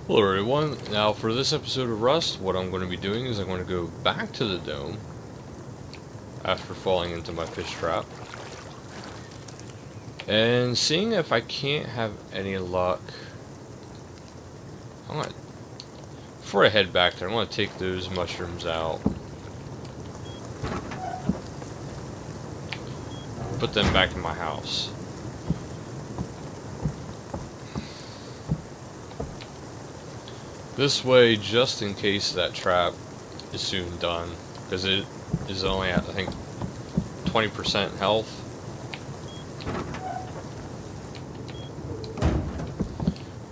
Hello everyone, now for this episode of Rust, what I'm going to be doing is I'm going to go back to the dome after falling into my fish trap and seeing if I can't have any luck. Before I head back there, I'm going to take those mushrooms out, put them back in my house. This way, just in case that trap is soon done, because it is only at, I think, 20% health.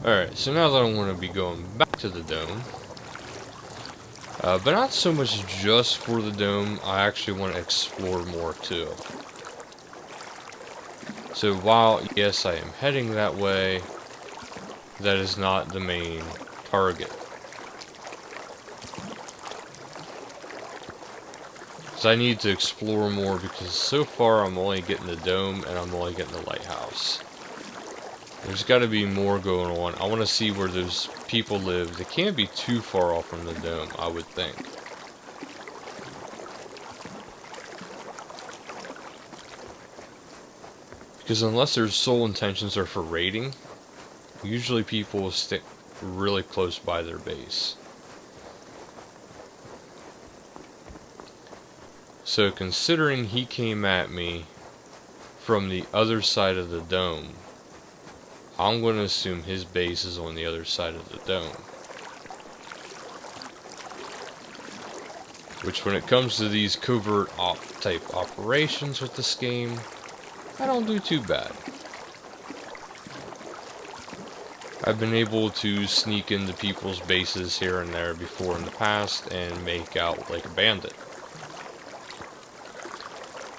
Alright, so now that I'm going to be going back to the dome, but not so much just for the dome, I actually want to explore more too. So while, yes, I am heading that way, that is not the main target. So I need to explore more because so far I'm only getting the dome and I'm only getting the lighthouse. There's got to be more going on. I want to see where those people live. They can't be too far off from the dome, I would think. Because unless their sole intentions are for raiding, usually people will stick really close by their base. So considering he came at me from the other side of the dome, I'm going to assume his base is on the other side of the dome. Which, when it comes to these covert type operations with this game, I don't do too bad. I've been able to sneak into people's bases here and there before in the past and make out like a bandit.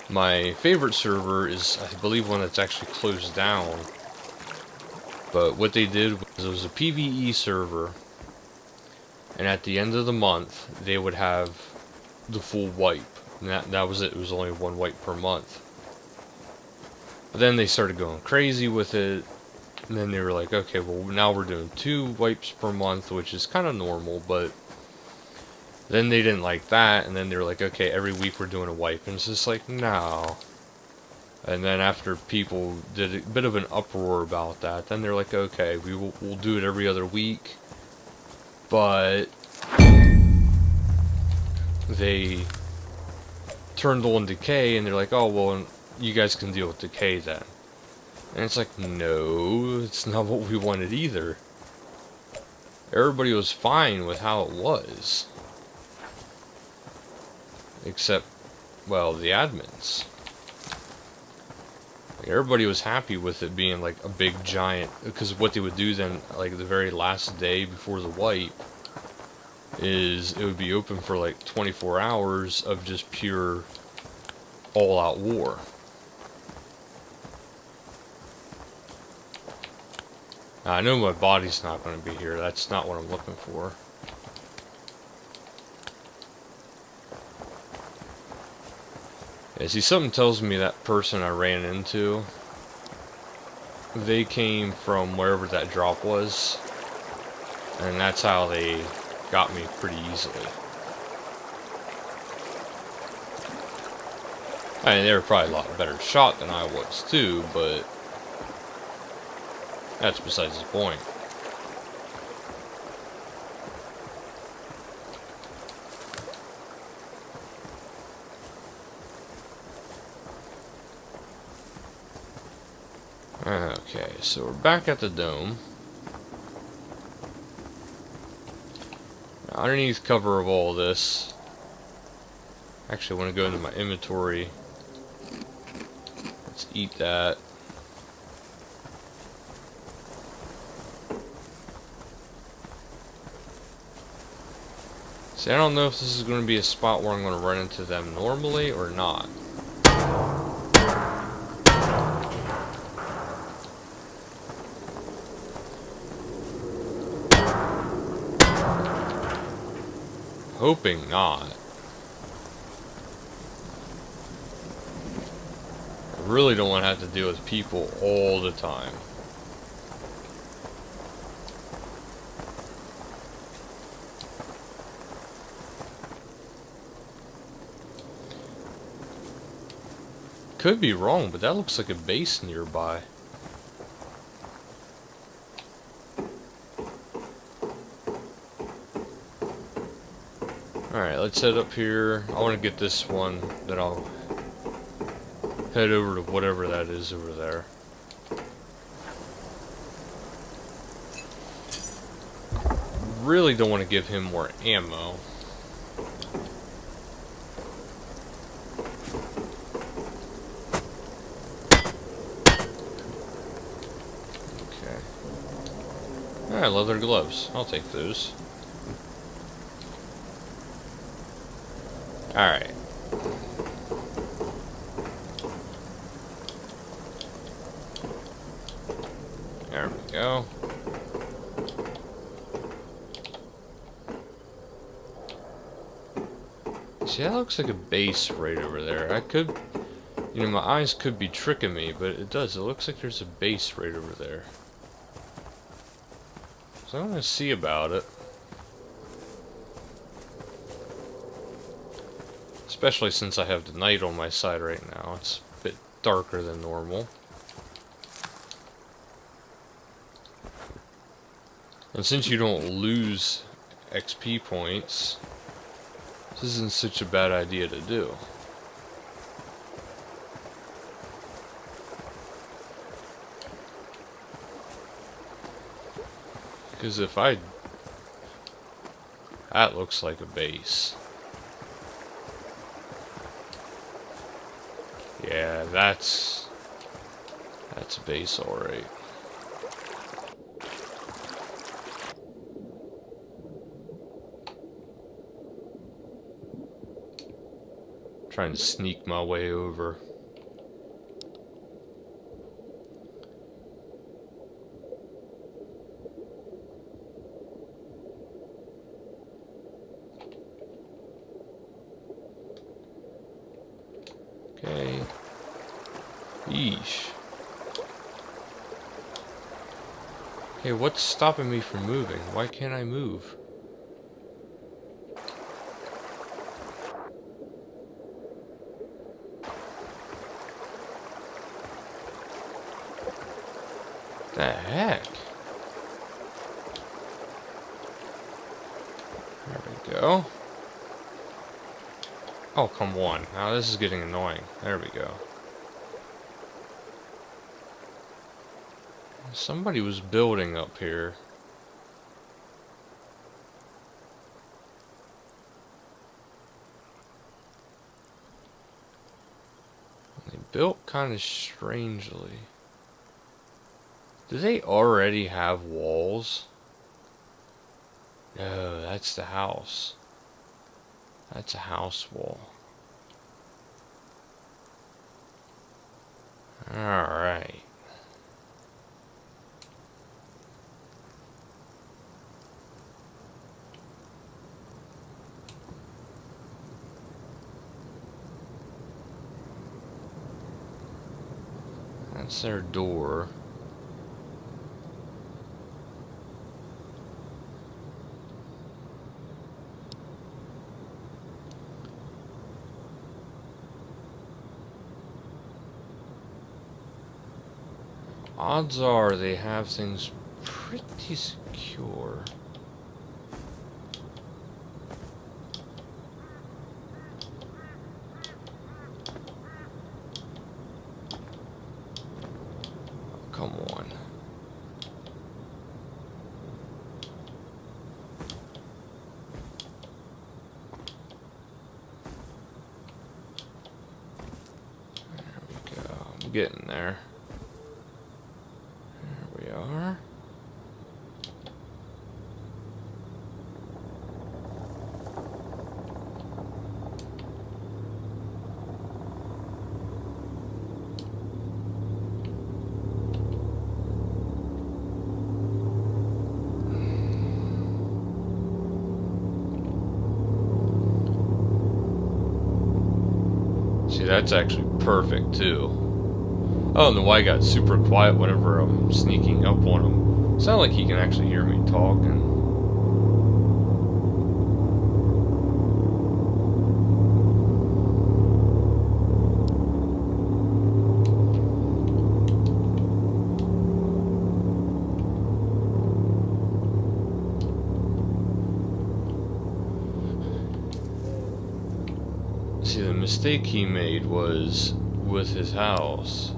My favorite server is, I believe, one that's actually closed down. But what they did was, it was a PvE server, and at the end of the month, they would have the full wipe. And that was it. It was only one wipe per month. But then they started going crazy with it, and then they were like, okay, well, now we're doing 2 wipes per month, which is kind of normal, but then they didn't like that, and then they were like, okay, every week we're doing a wipe, and it's just like, no. And then after people did a bit of an uproar about that, then they're like, okay, we'll do it every other week. But they turned on Decay, and they're like, oh, well, you guys can deal with Decay then. And it's like, no, it's not what we wanted either. Everybody was fine with how it was. Except, well, the admins. Everybody was happy with it being like a big giant, because what they would do then, like the very last day before the wipe, is it would be open for like 24 hours of just pure all-out war. Now, I know my body's not going to be here. That's not what I'm looking for. Yeah, see, something tells me that person I ran into, they came from wherever that drop was, and that's how they got me pretty easily. I mean, they were probably a lot better shot than I was too, but that's besides the point. Okay, so we're back at the dome. Now, underneath cover of all this, actually I want to go into my inventory. Let's eat that. See, I don't know if this is going to be a spot where I'm going to run into them normally or not. Hoping not. I really don't want to have to deal with people all the time. could be wrong, but that looks like a base nearby. Alright, let's head up here. I want to get this one, then I'll head over to whatever that is over there. Really don't want to give him more ammo. Okay. Alright, leather gloves. I'll take those. Alright. There we go. See, that looks like a base right over there. I could, you know, my eyes could be tricking me, but it does. It looks like there's a base right over there. So I'm gonna see about it. Especially since I have the night on my side right now. It's a bit darker than normal. And since you don't lose XP points, this isn't such a bad idea to do. Because if I... That looks like a base. Yeah, that's a base, alright. Trying to sneak my way over. Okay. Yeesh. Okay, what's stopping me from moving? Why can't I move? The heck? There we go. Oh, come on. Now this is getting annoying. There we go. Somebody was building up here. They built kind of strangely. Do they already have walls? No, that's the house. That's a house wall. Alright. That's their door. Odds are they have things pretty secure. Come on. There we go. I'm getting there. There we are. See, that's actually perfect too. Oh, and the Y got super quiet whenever I'm sneaking up on him. It's not like he can actually hear me talking. See, the mistake he made was with his house.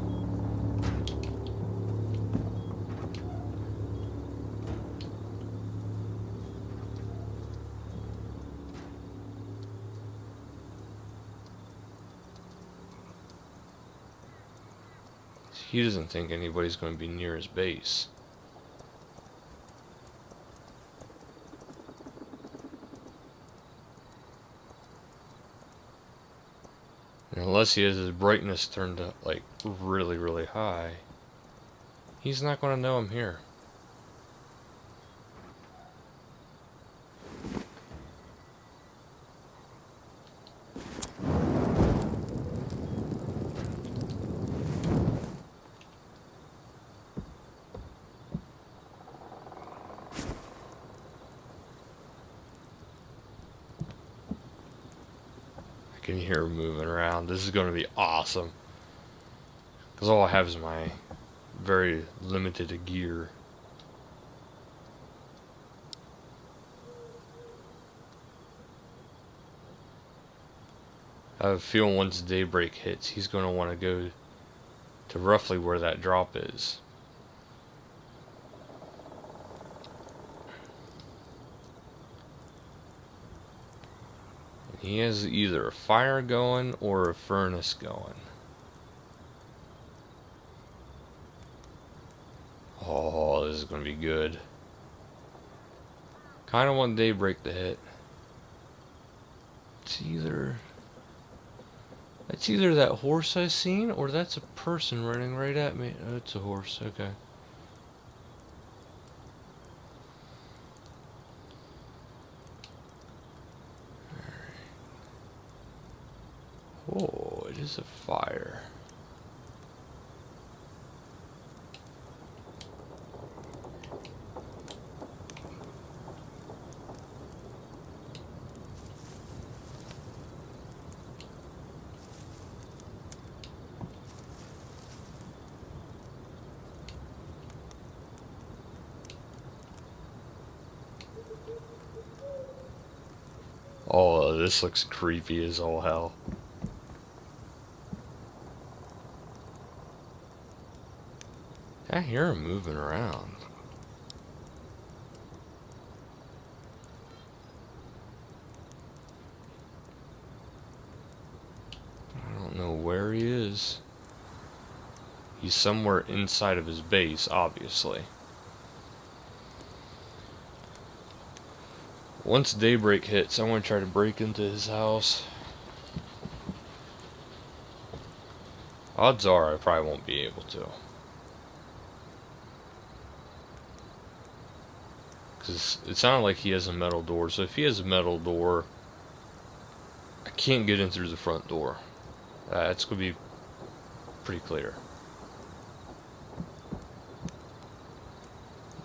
He doesn't think anybody's going to be near his base. And unless he has his brightness turned up like really, really high, he's not going to know I'm here. I can hear him moving around. This is going to be awesome. Because all I have is my very limited gear. I have a feeling once daybreak hits, he's going to want to go to roughly where that drop is. He has either a fire going or a furnace going. Oh, this is going to be good. Kind of want daybreak to hit. It's either that horse I seen or that's a person running right at me. Oh, it's a horse. Okay. Oh, it is a fire. Oh, this looks creepy as all hell. I hear him moving around. I don't know where he is. He's somewhere inside of his base, obviously. Once daybreak hits, I want to try to break into his house. Odds are I probably won't be able to. Because it sounded like he has a metal door, so if he has a metal door, I can't get in through the front door. It's going to be pretty clear.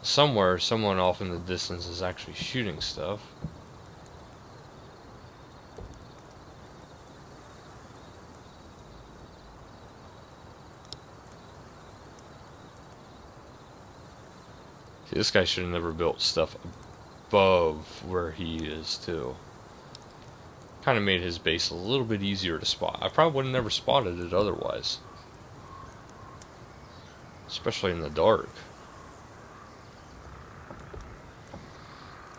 Somewhere, someone off in the distance is actually shooting stuff. See, this guy should have never built stuff above where he is, too. Kind of made his base a little bit easier to spot. I probably would have never spotted it otherwise. Especially in the dark.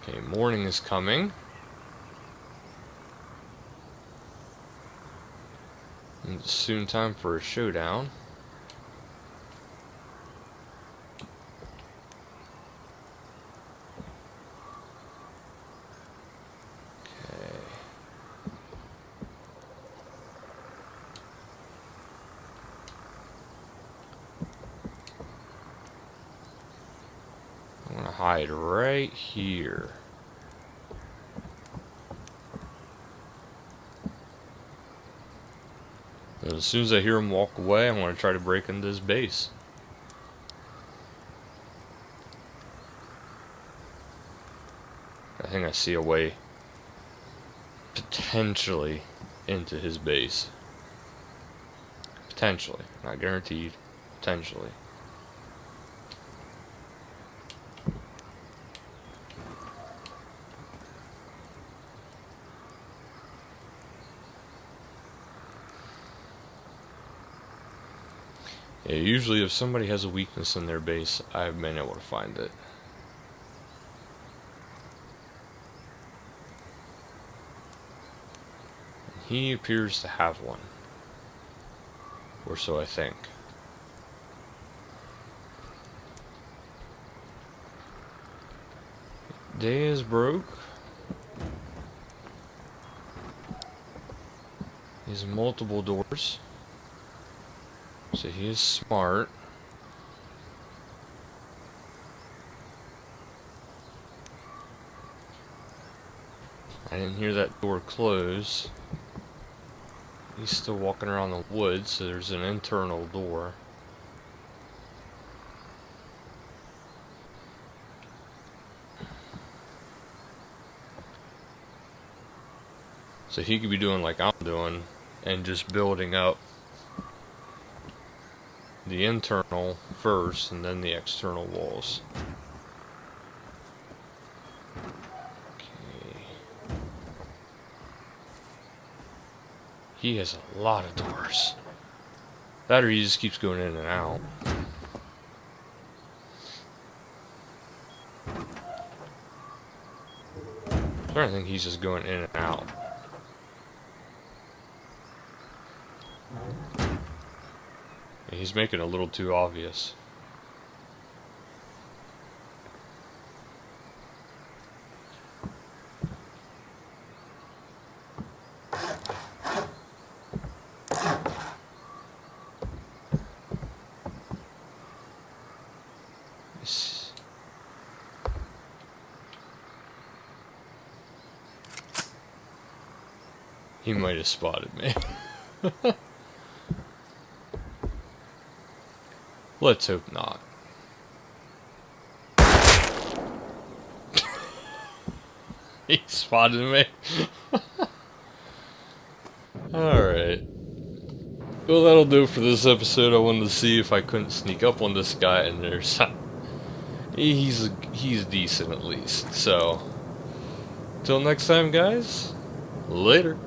Okay, morning is coming. And it's soon time for a showdown. Okay. I'm gonna hide right here. And as soon as I hear him walk away, I'm gonna try to break into his base. I think I see a way potentially into his base. Potentially. Not guaranteed. Potentially. Yeah, usually if somebody has a weakness in their base, I've been able to find it. He appears to have one. Or so I think. Day is broke. He has multiple doors. So he is smart. I didn't hear that door close. He's still walking around the woods, so there's an internal door. So he could be doing like I'm doing and just building up the internal first and then the external walls. Okay. He has a lot of doors. That or he just keeps going in and out. I think he's just going in and out. He's making it a little too obvious. He might have spotted me. Let's hope not. He spotted me. Alright. Well, that'll do for this episode. I wanted to see if I couldn't sneak up on this guy, and there's... he's decent at least. So, till next time, guys. Later.